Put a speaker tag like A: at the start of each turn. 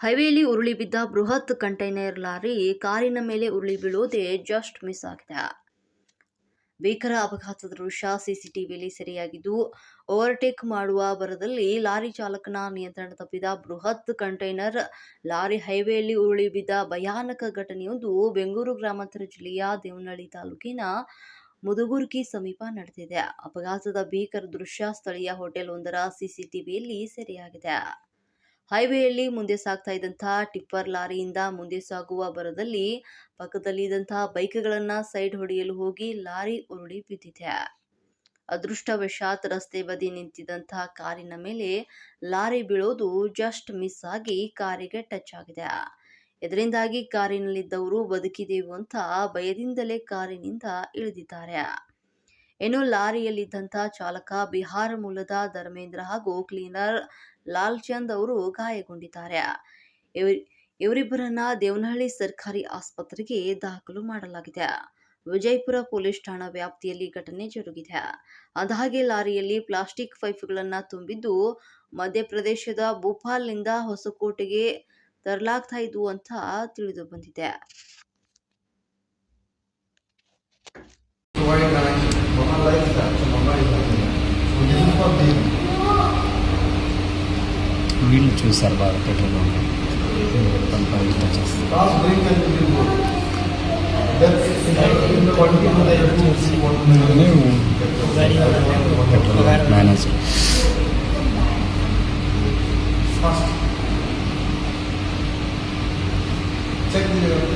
A: ಹೈವೇಲಿ ಉರುಳಿ ಬಿದ್ದ ಬೃಹತ್ ಕಂಟೈನರ್ ಲಾರಿ ಕಾರಿನ ಮೇಲೆ ಉರುಳಿ ಬೀಳುವುದೇ ಜಸ್ಟ್ ಮಿಸ್ ಆಗಿದೆ. ಭೀಕರ ಅಪಘಾತದ ದೃಶ್ಯ ಸಿಸಿಟಿವಿಯಲ್ಲಿ ಸೆರೆಯಾಗಿದ್ದು, ಓವರ್ಟೇಕ್ ಮಾಡುವ ಭರದಲ್ಲಿ ಲಾರಿ ಚಾಲಕನ ನಿಯಂತ್ರಣ ತಪ್ಪಿದ ಬೃಹತ್ ಕಂಟೈನರ್ ಲಾರಿ ಹೈವೇಯಲ್ಲಿ ಉರುಳಿ ಬಿದ್ದ ಭಯಾನಕ ಘಟನೆಯೊಂದು ಬೆಂಗಳೂರು ಗ್ರಾಮಾಂತರ ಜಿಲ್ಲೆಯ ದೇವನಹಳ್ಳಿ ತಾಲೂಕಿನ ಮುದುಗುರ್ಕಿ ಸಮೀಪ ನಡೆದಿದೆ. ಅಪಘಾತದ ಭೀಕರ ದೃಶ್ಯ ಸ್ಥಳೀಯ ಹೋಟೆಲ್ ಒಂದರ ಸಿಸಿಟಿವಿಯಲ್ಲಿ ಸೆರೆಯಾಗಿದೆ. ಹೈವೇಯಲ್ಲಿ ಮುಂದೆ ಸಾಗ್ತಾ ಇದ್ದಂತಹ ಟಿಪ್ಪರ್ ಲಾರಿಯಿಂದ ಮುಂದೆ ಸಾಗುವ ಭರದಲ್ಲಿ ಪಕ್ಕದಲ್ಲಿ ಇದ್ದಂತಹ ಬೈಕ್ಗಳನ್ನು ಸೈಡ್ ಹೊಡೆಯಲು ಹೋಗಿ ಲಾರಿ ಉರುಳಿ ಬಿದ್ದಿದೆ. ಅದೃಷ್ಟವಶಾತ್ ರಸ್ತೆ ಬದಿ ನಿಂತಿದ್ದಂತಹ ಕಾರಿನ ಮೇಲೆ ಲಾರಿ ಬೀಳೋದು ಜಸ್ಟ್ ಮಿಸ್ ಆಗಿ ಕಾರಿಗೆ ಟಚ್ ಆಗಿದೆ. ಇದರಿಂದಾಗಿ ಕಾರಿನಲ್ಲಿದ್ದವರು ಬದುಕಿದೆವು ಅಂತ ಭಯದಿಂದಲೇ ಕಾರಿನಿಂದ ಇಳಿದಿದ್ದಾರೆ. ಇನ್ನು ಲಾರಿಯಲ್ಲಿದ್ದಂತಹ ಚಾಲಕ ಬಿಹಾರ ಮೂಲದ ಧರ್ಮೇಂದ್ರ ಹಾಗೂ ಕ್ಲೀನರ್ ಲಾಲ್ಚಂದ್ ಅವರು ಗಾಯಗೊಂಡಿದ್ದಾರೆ. ಇವರಿಬ್ಬರನ್ನ ದೇವನಹಳ್ಳಿ ಸರ್ಕಾರಿ ಆಸ್ಪತ್ರೆಗೆ ದಾಖಲು ಮಾಡಲಾಗಿದೆ. ವಿಜಯಪುರ ಪೊಲೀಸ್ ಠಾಣಾ ವ್ಯಾಪ್ತಿಯಲ್ಲಿ ಘಟನೆ ಜರುಗಿದೆ. ಅಂದಹಾಗೆ ಲಾರಿಯಲ್ಲಿ ಪ್ಲಾಸ್ಟಿಕ್ ಪೈಪ್ಗಳನ್ನು ತುಂಬಿದ್ದು ಮಧ್ಯಪ್ರದೇಶದ ಭೋಪಾಲ್ನಿಂದ ಹೊಸಕೋಟೆಗೆ ತರಲಾಗ್ತಾ ಇದ್ವು ಅಂತ ತಿಳಿದು ಬಂದಿದೆ.
B: వీళ్ళు చూసారు బాగా పెట్రోల్ మేనేజర్
C: check the